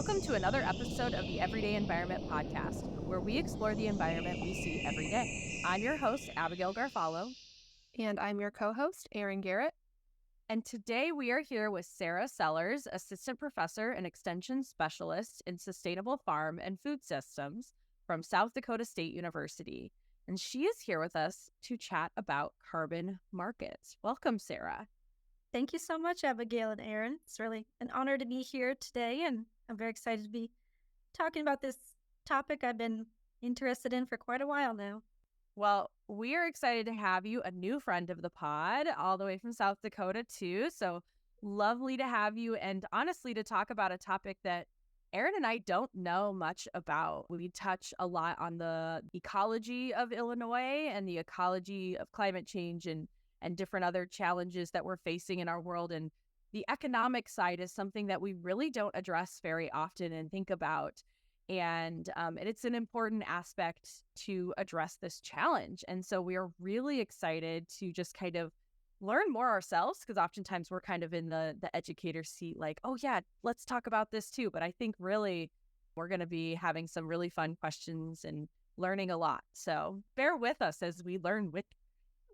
Welcome to another episode of the Everyday Environment Podcast, where we explore the environment we see every day. I'm your host, Abigail Garfalo. And I'm your co-host, Erin Garrett. And today we are here with Sarah Sellers, Assistant Professor and Extension Specialist in Sustainable Farm and Food Systems from South Dakota State University. And she is here with us to chat about carbon markets. Welcome, Sarah. Thank you so much, Abigail and Erin. It's really an honor to be here today, and I'm very excited to be talking about this topic I've been interested in for quite a while now. Well, we are excited to have you, a new friend of the pod, all the way from South Dakota, too. So lovely to have you, and honestly, to talk about a topic that Erin and I don't know much about. We touch a lot on the ecology of Illinois and the ecology of climate change and different other challenges that we're facing in our world. And the economic side is something that we really don't address very often and think about. And it's an important aspect to address this challenge. And so we are really excited to just kind of learn more ourselves, because oftentimes we're kind of in the educator seat, like, oh yeah, let's talk about this too. But I think really we're going to be having some really fun questions and learning a lot. So bear with us as we learn with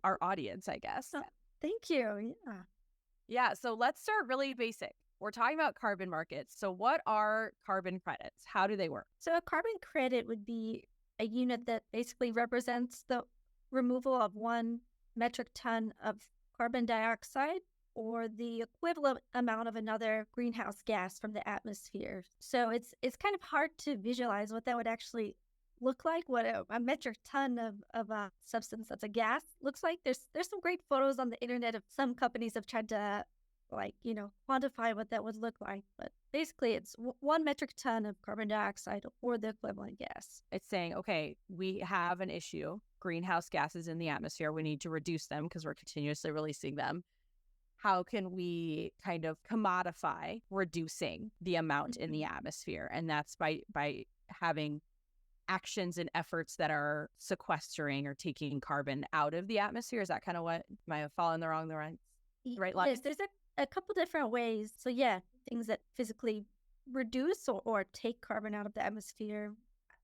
our audience, I guess. Oh, thank you. Yeah. So let's start really basic. We're talking about carbon markets. So what are carbon credits? How do they work? So a carbon credit would be a unit that basically represents the removal of 1 metric ton of carbon dioxide or the equivalent amount of another greenhouse gas from the atmosphere. So it's kind of hard to visualize what that would actually look like, what a metric ton of a substance that's a gas looks like. There's some great photos on the internet of some companies have tried to quantify what that would look like. But basically it's 1 metric ton of carbon dioxide or the equivalent gas. It's saying, okay, we have an issue, greenhouse gases in the atmosphere. We need to reduce them because we're continuously releasing them. How can we kind of commodify reducing the amount in the atmosphere? And that's by having actions and efforts that are sequestering or taking carbon out of the atmosphere. Is that kind of what, am I following the right line? Yes, there's a couple different ways. So yeah, things that physically reduce or take carbon out of the atmosphere.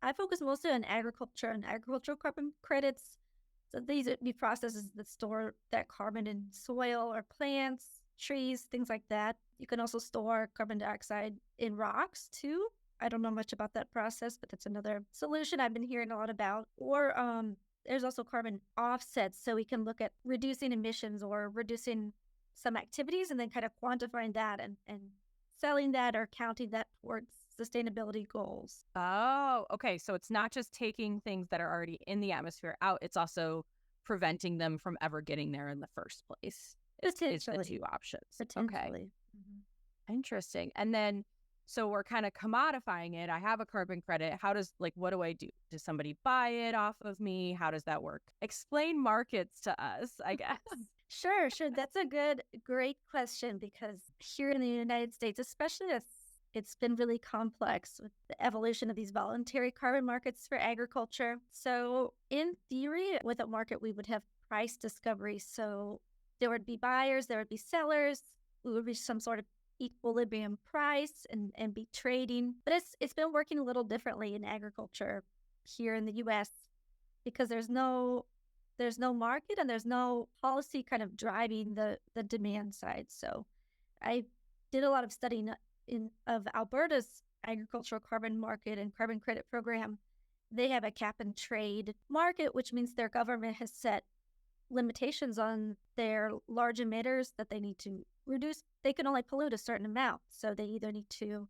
I focus mostly on agriculture and agricultural carbon credits. So these would be processes that store that carbon in soil or plants, trees, things like that. You can also store carbon dioxide in rocks too. I don't know much about that process, but that's another solution I've been hearing a lot about. Or there's also carbon offsets. So we can look at reducing emissions or reducing some activities and then kind of quantifying that and selling that or counting that towards sustainability goals. Oh, okay. So it's not just taking things that are already in the atmosphere out, it's also preventing them from ever getting there in the first place. It's the two options. Potentially. Okay. Interesting. And then, so we're kind of commodifying it. I have a carbon credit. What do I do? Does somebody buy it off of me? How does that work? Explain markets to us, I guess. Sure. That's a great question, because here in the United States, especially it's been really complex with the evolution of these voluntary carbon markets for agriculture. So in theory, with a market, we would have price discovery. So there would be buyers, there would be sellers, we would reach some sort of equilibrium price and be trading. But it's been working a little differently in agriculture here in the US because there's no market and there's no policy kind of driving the demand side. So I did a lot of studying of Alberta's agricultural carbon market and carbon credit program. They have a cap and trade market, which means their government has set limitations on their large emitters that they need to reduce. They can only pollute a certain amount. So they either need to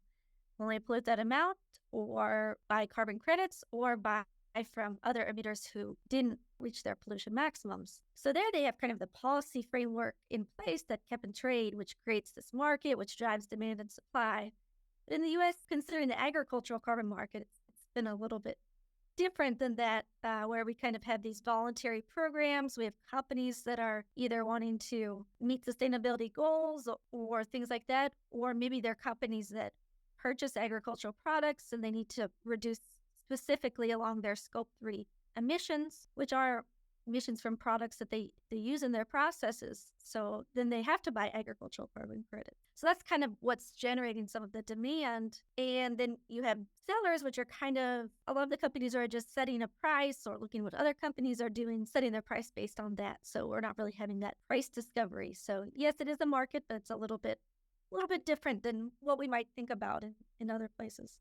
only pollute that amount or buy carbon credits or buy from other emitters who didn't reach their pollution maximums. So there they have kind of the policy framework in place, that cap and trade, which creates this market, which drives demand and supply. But in the US, considering the agricultural carbon market, it's been a little bit different than that, where we kind of have these voluntary programs. We have companies that are either wanting to meet sustainability goals or things like that, or maybe they're companies that purchase agricultural products and they need to reduce specifically along their Scope 3 emissions, which are emissions from products that they use in their processes. So then they have to buy agricultural carbon credit. So that's kind of what's generating some of the demand. And then you have sellers, which are kind of, a lot of the companies are just setting a price or looking what other companies are doing, setting their price based on that. So we're not really having that price discovery. So yes, it is a market, but it's a little bit different than what we might think about in other places.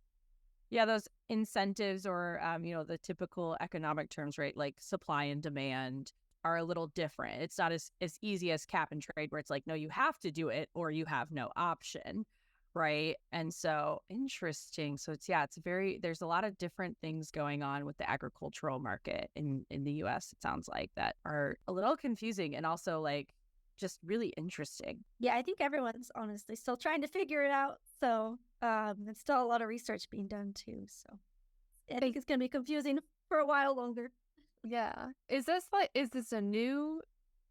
Yeah, those incentives or, the typical economic terms, right, like supply and demand are a little different. It's not as easy as cap and trade where it's like, no, you have to do it or you have no option, right? And so interesting. So there's a lot of different things going on with the agricultural market in the US, it sounds like, that are a little confusing and also like just really interesting. Yeah, I think everyone's honestly still trying to figure it out. So there's still a lot of research being done too. So I think it's going to be confusing for a while longer. Yeah. Is this a new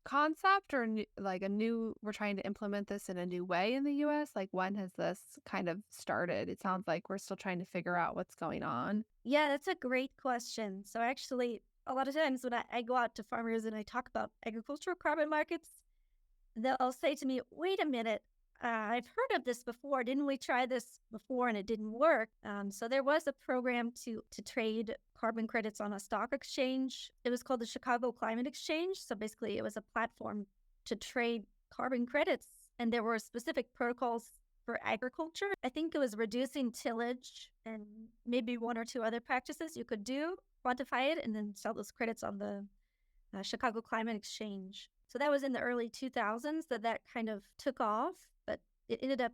concept or we're trying to implement this in a new way in the US? Like, when has this kind of started? It sounds like we're still trying to figure out what's going on. Yeah, that's a great question. So actually, a lot of times when I go out to farmers and I talk about agricultural carbon markets, they'll say to me, wait a minute, I've heard of this before. Didn't we try this before and it didn't work? So there was a program to trade carbon credits on a stock exchange. It was called the Chicago Climate Exchange. So basically it was a platform to trade carbon credits. And there were specific protocols for agriculture. I think it was reducing tillage and maybe one or two other practices you could do, quantify it, and then sell those credits on the Chicago Climate Exchange. So that was in the early 2000s that kind of took off, but it ended up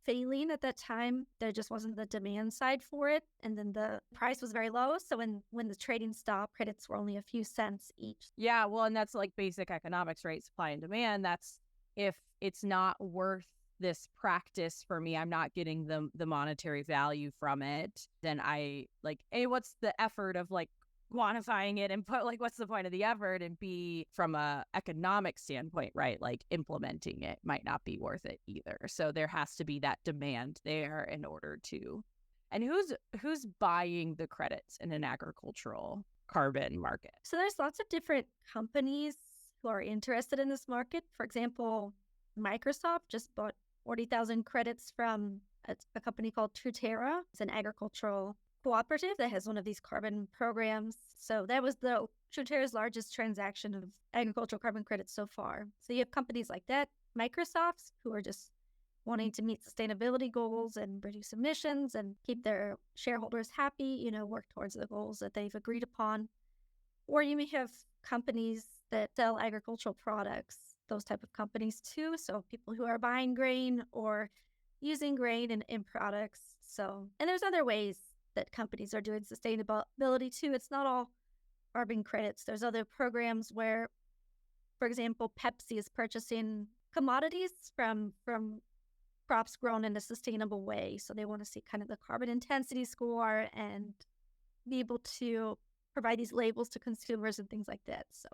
failing at that time. There just wasn't the demand side for it. And then the price was very low. So when the trading stopped, credits were only a few cents each. Yeah, well, and that's like basic economics, right? Supply and demand. That's if it's not worth this practice for me, I'm not getting the monetary value from it, then I like, A, what's the effort of like quantifying it, and put like what's the point of the effort, and B, from a economic standpoint, right, like implementing it might not be worth it either. So there has to be that demand there in order to. And who's buying the credits in an agricultural carbon market? So there's lots of different companies who are interested in this market. For example, Microsoft just bought 40,000 credits from a company called Truterra. It's an agricultural cooperative that has one of these carbon programs. So that was the Truterra's largest transaction of agricultural carbon credits so far. So you have companies like that, Microsoft's, who are just wanting to meet sustainability goals and reduce emissions and keep their shareholders happy, work towards the goals that they've agreed upon. Or you may have companies that sell agricultural products, those type of companies too. So people who are buying grain or using grain in products. So, and there's other ways that companies are doing sustainability too. It's not all carbon credits. There's other programs where, for example, Pepsi is purchasing commodities from crops grown in a sustainable way. So they want to see kind of the carbon intensity score and be able to provide these labels to consumers and things like that. So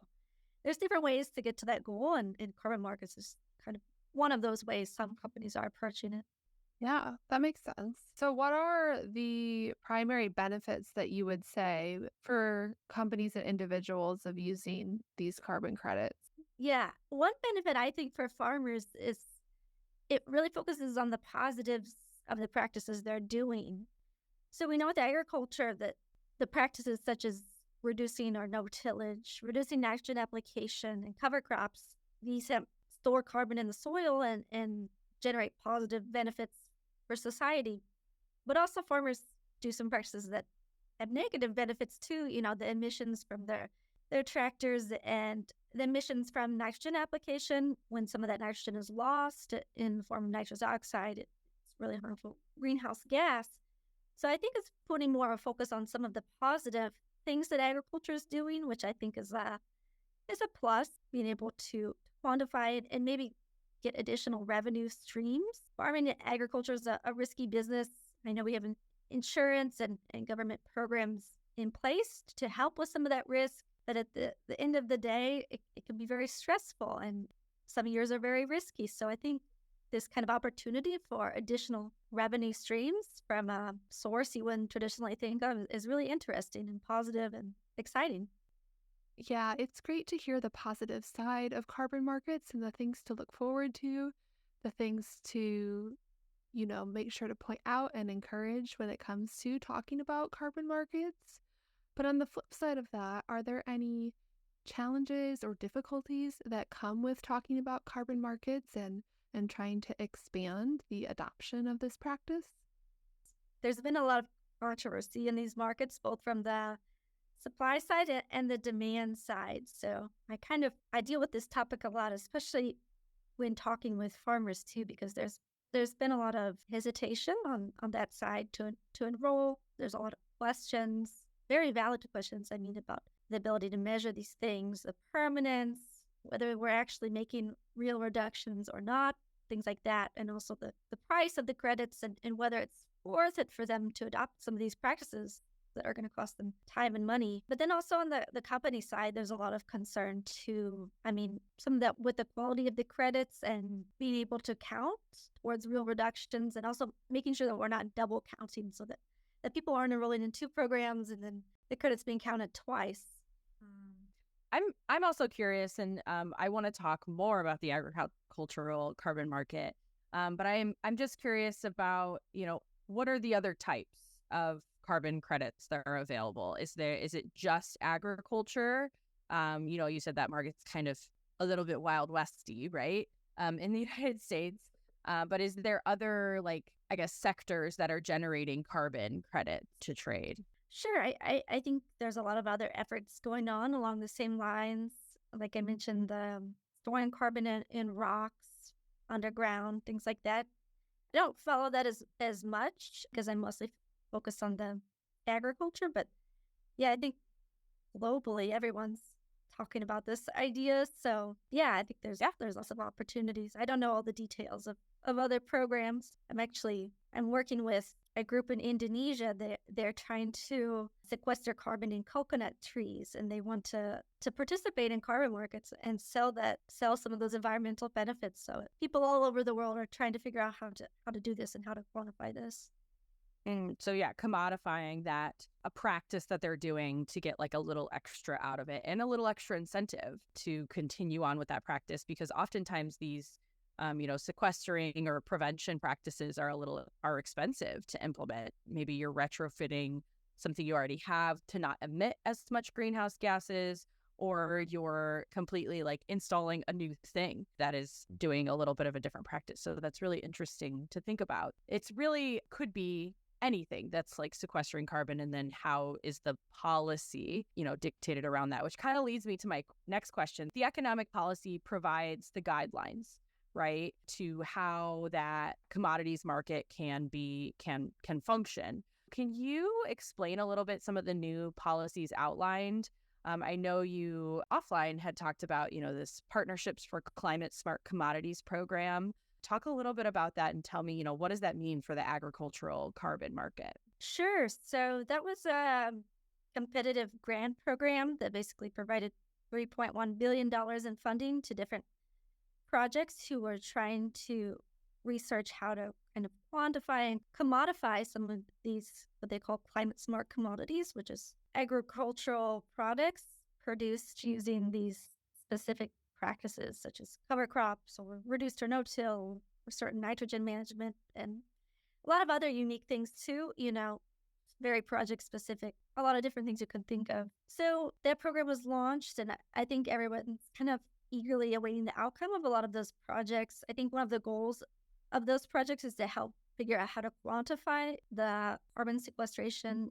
there's different ways to get to that goal, and carbon markets is kind of one of those ways some companies are approaching it. Yeah, that makes sense. So what are the primary benefits that you would say for companies and individuals of using these carbon credits? Yeah, one benefit I think for farmers is it really focuses on the positives of the practices they're doing. So we know with agriculture that the practices such as reducing or no tillage, reducing nitrogen application, and cover crops, these store carbon in the soil and generate positive benefits for society. But also farmers do some practices that have negative benefits too, the emissions from their tractors and the emissions from nitrogen application. When some of that nitrogen is lost in the form of nitrous oxide, it's really harmful greenhouse gas. So I think it's putting more of a focus on some of the positive things that agriculture is doing, which I think is a plus, being able to quantify it and maybe get additional revenue streams. Farming and agriculture is a risky business. I know we have insurance and government programs in place to help with some of that risk, but at the end of the day, it can be very stressful, and some years are very risky. So I think this kind of opportunity for additional revenue streams from a source you wouldn't traditionally think of is really interesting and positive and exciting. Yeah, it's great to hear the positive side of carbon markets and the things to look forward to, the things to, make sure to point out and encourage when it comes to talking about carbon markets. But on the flip side of that, are there any challenges or difficulties that come with talking about carbon markets and trying to expand the adoption of this practice? There's been a lot of controversy in these markets, both from the supply side and the demand side. So I deal with this topic a lot, especially when talking with farmers too, because there's been a lot of hesitation on that side to enroll. There's a lot of questions, very valid questions, I mean, about the ability to measure these things, the permanence, whether we're actually making real reductions or not, things like that, and also the price of the credits and whether it's worth it for them to adopt some of these practices that are going to cost them time and money. But then also on the company side, there's a lot of concern too. I mean, some of that with the quality of the credits and being able to count towards real reductions, and also making sure that we're not double counting, so that people aren't enrolling in two programs and then the credits being counted twice. I'm also curious, and I want to talk more about the agricultural carbon market. But I'm just curious about, what are the other types of carbon credits that are available? Is it just agriculture? You said that market's kind of a little bit Wild Westy, right? In the United States. But is there other, like, I guess, sectors that are generating carbon credits to trade? Sure. I think there's a lot of other efforts going on along the same lines. Like I mentioned, the storing carbon in rocks, underground, things like that. I don't follow that as much because I'm mostly focused on the agriculture. But yeah, I think globally everyone's talking about this idea. So yeah, I think there's lots of opportunities. I don't know all the details of other programs. I'm working with a group in Indonesia. They're trying to sequester carbon in coconut trees, and they want to participate in carbon markets and sell some of those environmental benefits. So people all over the world are trying to figure out how to do this and how to quantify this. And so, yeah, commodifying that, a practice that they're doing to get like a little extra out of it and a little extra incentive to continue on with that practice, because oftentimes these sequestering or prevention practices are expensive to implement. Maybe you're retrofitting something you already have to not emit as much greenhouse gases, or you're completely like installing a new thing that is doing a little bit of a different practice. So that's really interesting to think about. It's really could be anything that's like sequestering carbon, and then how is the policy dictated around that, which kind of leads me to my next question. The economic policy provides the guidelines, right, to how that commodities market can function. Can you explain a little bit some of the new policies outlined? I know you offline had talked about, this Partnerships for Climate Smart Commodities program. Talk a little bit about that and tell me, what does that mean for the agricultural carbon market? Sure. So that was a competitive grant program that basically provided $3.1 billion in funding to different projects who were trying to research how to kind of quantify and commodify some of these, what they call climate smart commodities, which is agricultural products produced using these specific practices, such as cover crops or reduced or no-till or certain nitrogen management, and a lot of other unique things too, very project specific, a lot of different things you can think of. So that program was launched, and I think everyone's kind of eagerly awaiting the outcome of a lot of those projects. I think one of the goals of those projects is to help figure out how to quantify the carbon sequestration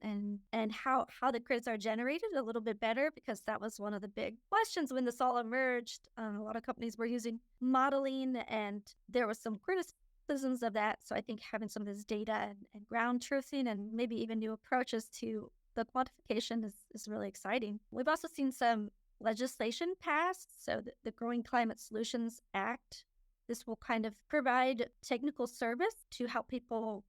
and how the credits are generated a little bit better, because that was one of the big questions when this all emerged. A lot of companies were using modeling, and there was some criticisms of that. So I think having some of this data and ground truthing and maybe even new approaches to the quantification is really exciting. We've also seen some legislation passed. So the Growing Climate Solutions Act, this will kind of provide technical service to help people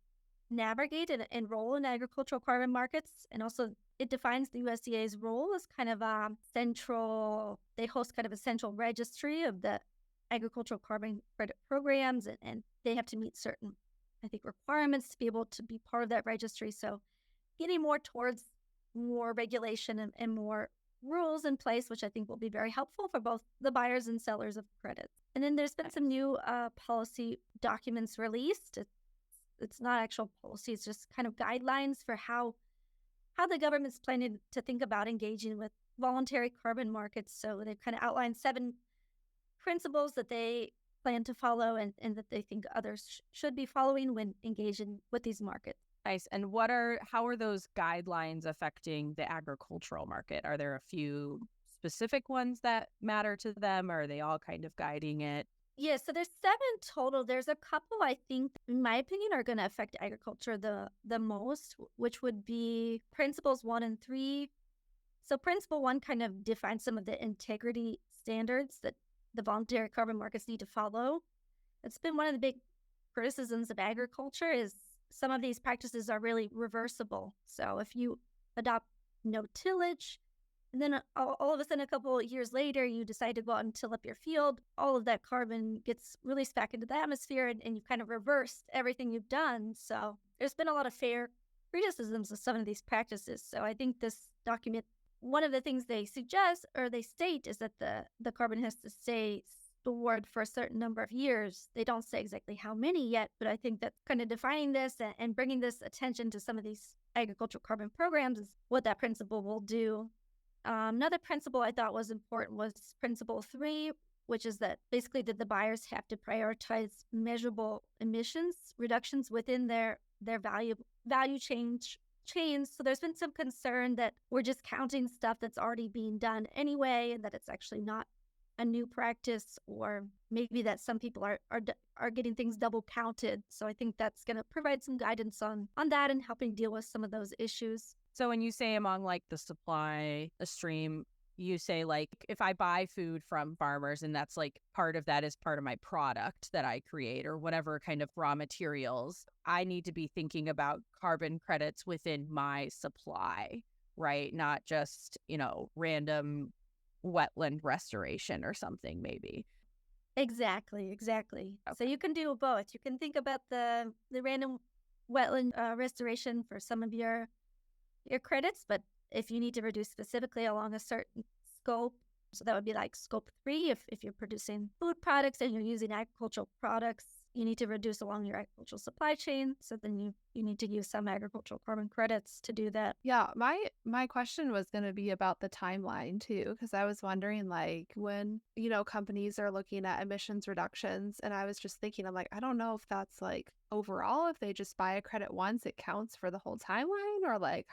navigate and enroll in agricultural carbon markets. And also it defines the USDA's role as kind of they host kind of a central registry of the agricultural carbon credit programs, and they have to meet certain, I think, requirements to be able to be part of that registry. So getting more towards more regulation and more rules in place, which I think will be very helpful for both the buyers and sellers of credits. And then there's been some new policy documents released. It's not actual policy, it's just kind of guidelines for how the government's planning to think about engaging with voluntary carbon markets. So they've kind of outlined 7 principles that they plan to follow and that they think others should be following when engaging with these markets. Nice. And how are those guidelines affecting the agricultural market? Are there a few specific ones that matter to them, or are they all kind of guiding it? Yeah, so there's 7 total. There's a couple I think, in my opinion, are going to affect agriculture the most, which would be principles 1 and 3. So principle 1 kind of defines some of the integrity standards that the voluntary carbon markets need to follow. It's been one of the big criticisms of agriculture is some of these practices are really reversible. So if you adopt no tillage, and then all of a sudden, a couple of years later, you decide to go out and till up your field, all of that carbon gets released back into the atmosphere, and you kind of reversed everything you've done. So there's been a lot of fair criticisms of some of these practices. So I think this document, one of the things they suggest or they state is that the carbon has to stay stored for a certain number of years. They don't say exactly how many yet, but I think that kind of defining this and bringing this attention to some of these agricultural carbon programs is what that principle will do. Another principle I thought was important was principle 3, which is that basically that the buyers have to prioritize measurable emissions reductions within their value chains. So there's been some concern that we're just counting stuff that's already being done anyway, and that it's actually not a new practice, or maybe that some people are getting things double counted. So I think that's going to provide some guidance on that and helping deal with some of those issues. So when you say among like the supply, the stream, you say like if I buy food from farmers and that's like part of that is part of my product that I create or whatever kind of raw materials, I need to be thinking about carbon credits within my supply, right? Not just, random wetland restoration or something maybe. Exactly. Okay. So you can do both. You can think about the random wetland restoration for some of your credits, but if you need to reduce specifically along a certain scope, so that would be like scope 3, if you're producing food products and you're using agricultural products, you need to reduce along your agricultural supply chain. So then you need to use some agricultural carbon credits to do that. Yeah, my question was going to be about the timeline too, because I was wondering like when, companies are looking at emissions reductions, and I was just thinking, I'm like, I don't know if that's like overall, if they just buy a credit once, it counts for the whole timeline, or like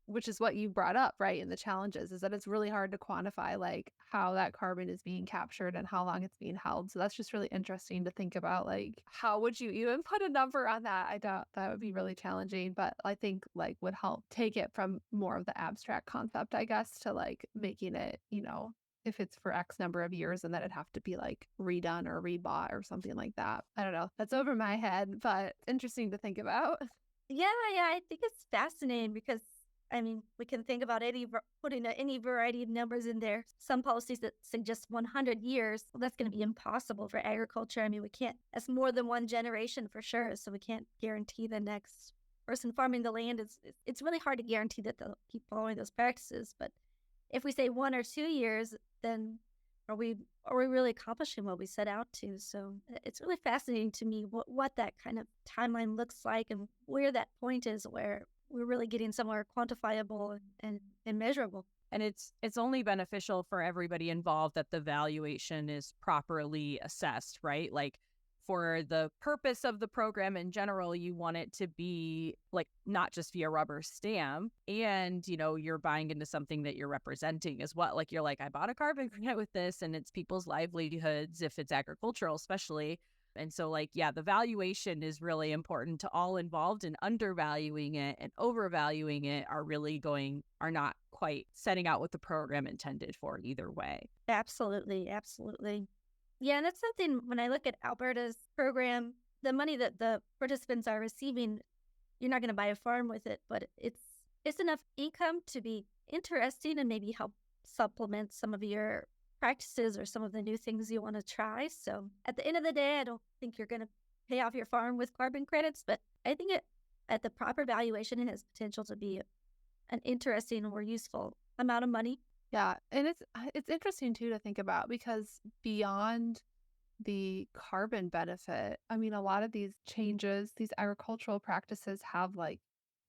which is what you brought up, right? In the challenges is that it's really hard to quantify like how that carbon is being captured and how long it's being held. So that's just really interesting to think about. Like, how would you even put a number on that? I doubt that would be really challenging, but I think like would help take it from more of the abstract concept, I guess, to like making it, if it's for X number of years and then it'd have to be like redone or rebought or something like that. I don't know. That's over my head, but interesting to think about. Yeah, I think it's fascinating because we can think about putting any variety of numbers in there. Some policies that suggest 100 years, well, that's going to be impossible for agriculture. We can't, that's more than one generation for sure. So we can't guarantee the next person farming the land. It's really hard to guarantee that they'll keep following those practices. But if we say 1 or 2 years, then are we really accomplishing what we set out to? So it's really fascinating to me what that kind of timeline looks like and where that point is where we're really getting somewhere quantifiable and measurable. And it's only beneficial for everybody involved that the valuation is properly assessed, right? Like for the purpose of the program in general, you want it to be like not just via rubber stamp, and you're buying into something that you're representing as well. Like you're like, I bought a carbon credit with this, and it's people's livelihoods if it's agricultural, especially. And so the valuation is really important to all involved, and undervaluing it and overvaluing it are not quite setting out what the program intended for either way. Absolutely. Yeah, and that's something when I look at Alberta's program, the money that the participants are receiving, you're not going to buy a farm with it, but it's enough income to be interesting and maybe help supplement some of your practices or some of the new things you want to try. So at the end of the day, I don't think you're going to pay off your farm with carbon credits, but I think at the proper valuation, it has potential to be an interesting or useful amount of money Yeah, and it's interesting too to think about because beyond the carbon benefit, I mean, a lot of these changes, these agricultural practices have like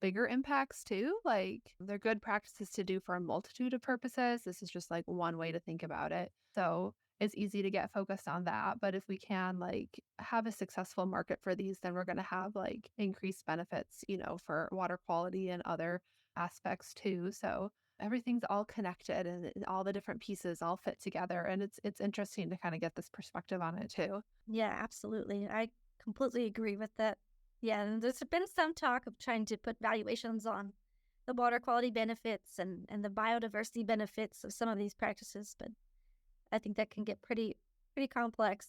bigger impacts too. Like they're good practices to do for a multitude of purposes. This is just like one way to think about it. So it's easy to get focused on that. But if we can like have a successful market for these, then we're going to have like increased benefits, for water quality and other aspects too. So everything's all connected and all the different pieces all fit together. And it's interesting to kind of get this perspective on it too. Yeah, absolutely. I completely agree with that. Yeah, and there's been some talk of trying to put valuations on the water quality benefits and the biodiversity benefits of some of these practices, but I think that can get pretty complex.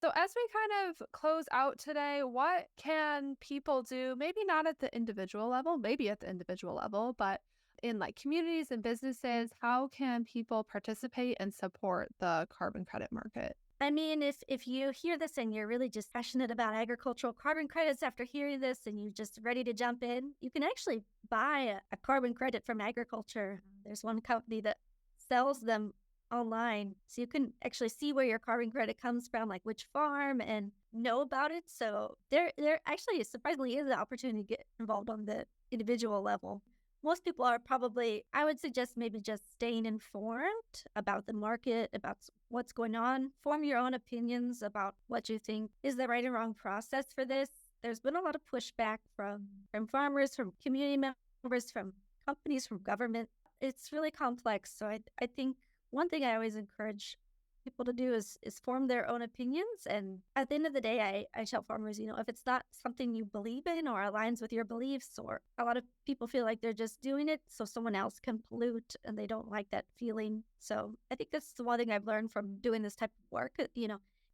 So, as we kind of close out today, what can people do? Maybe not at the individual level, maybe at the individual level, but in like communities and businesses, how can people participate and support the carbon credit market? I mean, if you hear this and you're really just passionate about agricultural carbon credits after hearing this and you're just ready to jump in, you can actually buy a carbon credit from agriculture. There's one company that sells them online. So you can actually see where your carbon credit comes from, like which farm, and know about it. So there actually surprisingly is an opportunity to get involved on the individual level. Most people are probably, I would suggest maybe just staying informed about the market, about what's going on. Form your own opinions about what you think is the right and wrong process for this. There's been a lot of pushback from farmers, from community members, from companies, from government. It's really complex. So I think one thing I always encourage people to do is form their own opinions. And at the end of the day, I tell farmers, if it's not something you believe in or aligns with your beliefs, or a lot of people feel like they're just doing it so someone else can pollute and they don't like that feeling. So I think that's the one thing I've learned from doing this type of work.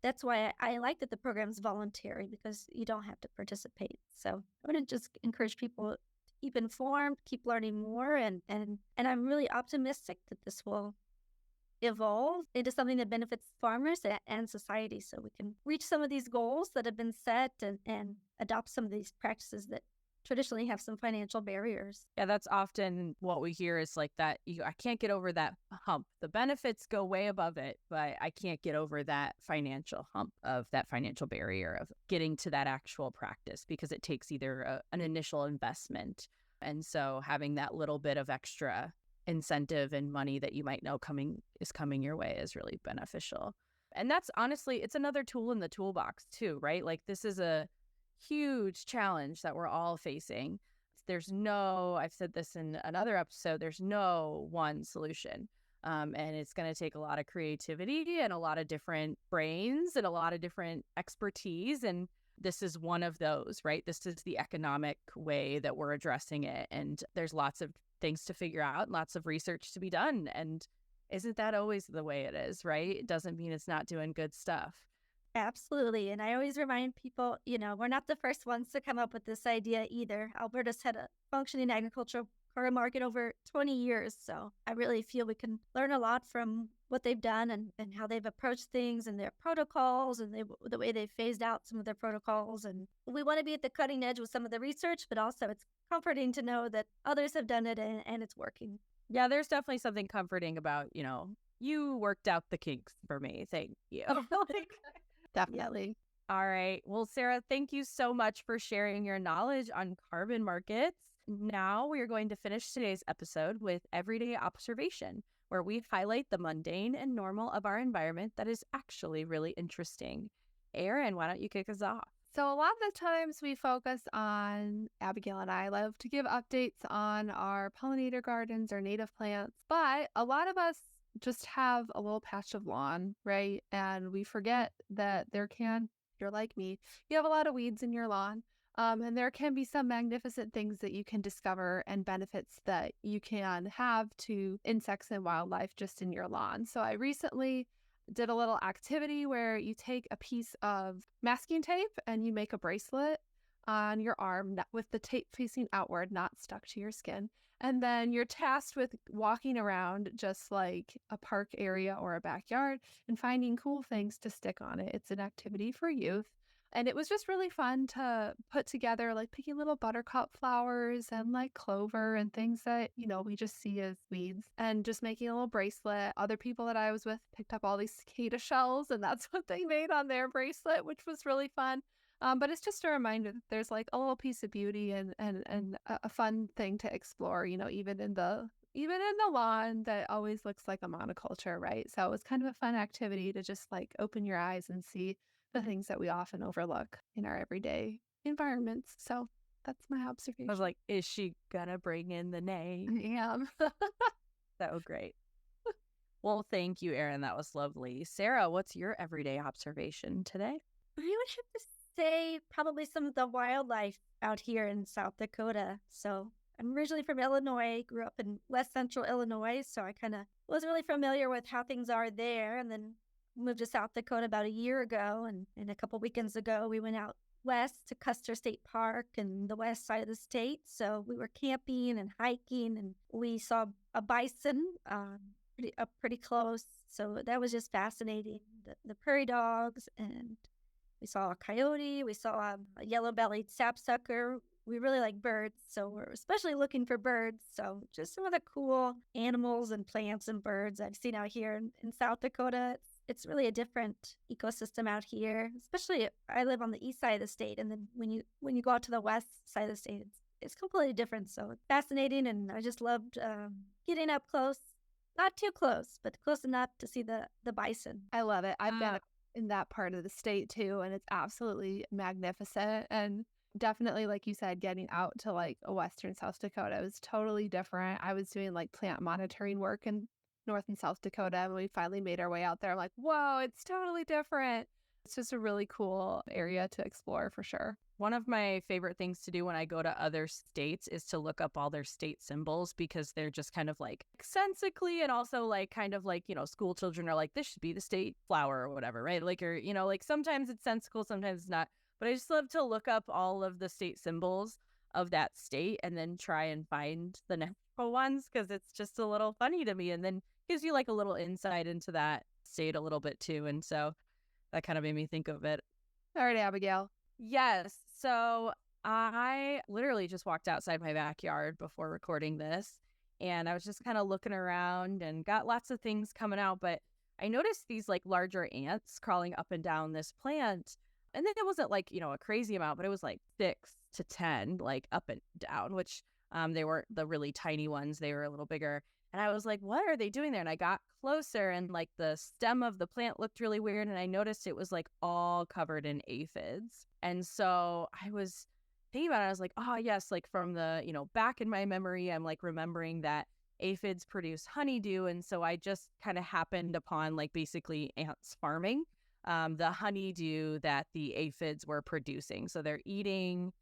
That's why I like that the program's voluntary, because you don't have to participate. So I would just encourage people to keep informed, keep learning more, and I'm really optimistic that this will evolve into something that benefits farmers and society, so we can reach some of these goals that have been set and adopt some of these practices that traditionally have some financial barriers. Yeah, that's often what we hear is like that. I can't get over that hump. The benefits go way above it, but I can't get over that financial hump of that financial barrier of getting to that actual practice because it takes either an initial investment. And so having that little bit of extra incentive and money that you might know coming your way is really beneficial. And that's honestly, it's another tool in the toolbox too, right? Like this is a huge challenge that we're all facing. I've said this in another episode, there's no one solution. And it's going to take a lot of creativity and a lot of different brains and a lot of different expertise. And this is one of those, right? This is the economic way that we're addressing it. And there's lots of things to figure out, lots of research to be done. And isn't that always the way it is, right? It doesn't mean it's not doing good stuff. Absolutely. And I always remind people, we're not the first ones to come up with this idea either. Alberta's had a functioning agricultural carbon market over 20 years. So I really feel we can learn a lot from what they've done and how they've approached things and their protocols and the way they've phased out some of their protocols. And we want to be at the cutting edge with some of the research, but also it's comforting to know that others have done it and it's working. Yeah, there's definitely something comforting about, you worked out the kinks for me. Thank you. Definitely. All right. Well, Sarah, thank you so much for sharing your knowledge on carbon markets. Now we are going to finish today's episode with Everyday Observation, where we highlight the mundane and normal of our environment that is actually really interesting. Erin, why don't you kick us off? So a lot of the times we focus on, Abigail and I love to give updates on our pollinator gardens or native plants, but a lot of us just have a little patch of lawn, right? And we forget that if you're like me, you have a lot of weeds in your lawn. And there can be some magnificent things that you can discover and benefits that you can have to insects and wildlife just in your lawn. So I recently did a little activity where you take a piece of masking tape and you make a bracelet on your arm with the tape facing outward, not stuck to your skin. And then you're tasked with walking around just like a park area or a backyard and finding cool things to stick on it. It's an activity for youth. And it was just really fun to put together, like picking little buttercup flowers and like clover and things that, we just see as weeds, and just making a little bracelet. Other people that I was with picked up all these cicada shells, and that's what they made on their bracelet, which was really fun. But it's just a reminder that there's like a little piece of beauty and a fun thing to explore, even in the lawn that always looks like a monoculture, right? So it was kind of a fun activity to just like open your eyes and see the things that we often overlook in our everyday environments. So that's my observation. I was like, is she gonna bring in the nay? I am. That was great. Well, thank you, Erin. That was lovely. Sarah, what's your everyday observation today? I would have to say probably some of the wildlife out here in South Dakota. So I'm originally from Illinois, grew up in West Central Illinois, so I kind of was really familiar with how things are there, and then moved to South Dakota about a year ago, and a couple weekends ago we went out west to Custer State Park and the west side of the state. So we were camping and hiking, and we saw a bison pretty close. So that was just fascinating. The prairie dogs, and we saw a coyote, we saw a yellow-bellied sapsucker. We really like birds, so we're especially looking for birds. So just some of the cool animals and plants and birds I've seen out here in South Dakota. It's really a different ecosystem out here, especially I live on the east side of the state. And then when you go out to the west side of the state, it's completely different. So it's fascinating. And I just loved getting up close, not too close, but close enough to see the bison. I love it. I've been in that part of the state too, and it's absolutely magnificent. And definitely, like you said, getting out to like a western South Dakota was totally different. I was doing like plant monitoring work in North and South Dakota, and we finally made our way out there. I'm like, whoa, it's totally different. It's just a really cool area to explore for sure. One of my favorite things to do when I go to other states is to look up all their state symbols, because they're just kind of like sensically, and also like kind of like, school children are like, this should be the state flower or whatever, right? Like, or, like sometimes it's sensical, sometimes it's not. But I just love to look up all of the state symbols of that state and then try and find the natural ones, because it's just a little funny to me, and then gives you like a little insight into that state a little bit too. And so that kind of made me think of it. All right, Abigail. Yes. So I literally just walked outside my backyard before recording this, and I was just kind of looking around and got lots of things coming out. But I noticed these like larger ants crawling up and down this plant. And then it wasn't like, a crazy amount, but it was like 6 to 10, like up and down, which they weren't the really tiny ones. They were a little bigger. And I was like, what are they doing there? And I got closer, and like the stem of the plant looked really weird. And I noticed it was like all covered in aphids. And so I was thinking about it. I was like, oh, yes, like from the, back in my memory, I'm like remembering that aphids produce honeydew. And so I just kind of happened upon like basically ants farming the honeydew that the aphids were producing. So they're eating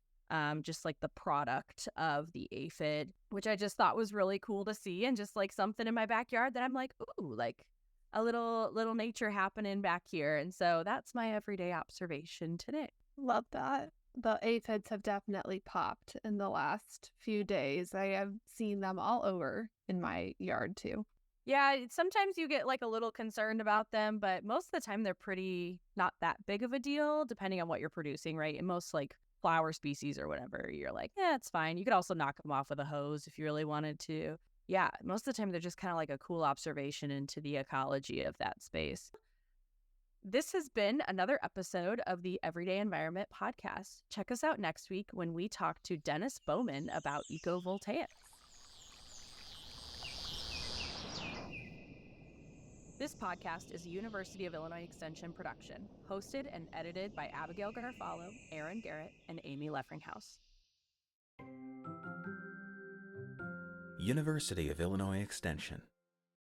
just like the product of the aphid, which I just thought was really cool to see, and just like something in my backyard that I'm like, ooh, like a little nature happening back here. And so that's my everyday observation today. Love that. The aphids have definitely popped in the last few days. I have seen them all over in my yard too. Yeah, sometimes you get like a little concerned about them, but most of the time they're pretty not that big of a deal, depending on what you're producing, right? And most like flower species or whatever, you're like, yeah, it's fine. You could also knock them off with a hose if you really wanted to. Yeah, most of the time they're just kind of like a cool observation into the ecology of that space. This has been another episode of the Everyday Environment Podcast. Check us out next week when we talk to Dennis Bowman about ecovoltaics. This podcast is a University of Illinois Extension production, hosted and edited by Abigail Garofalo, Erin Garrett, and Amy Leffringhouse. University of Illinois Extension.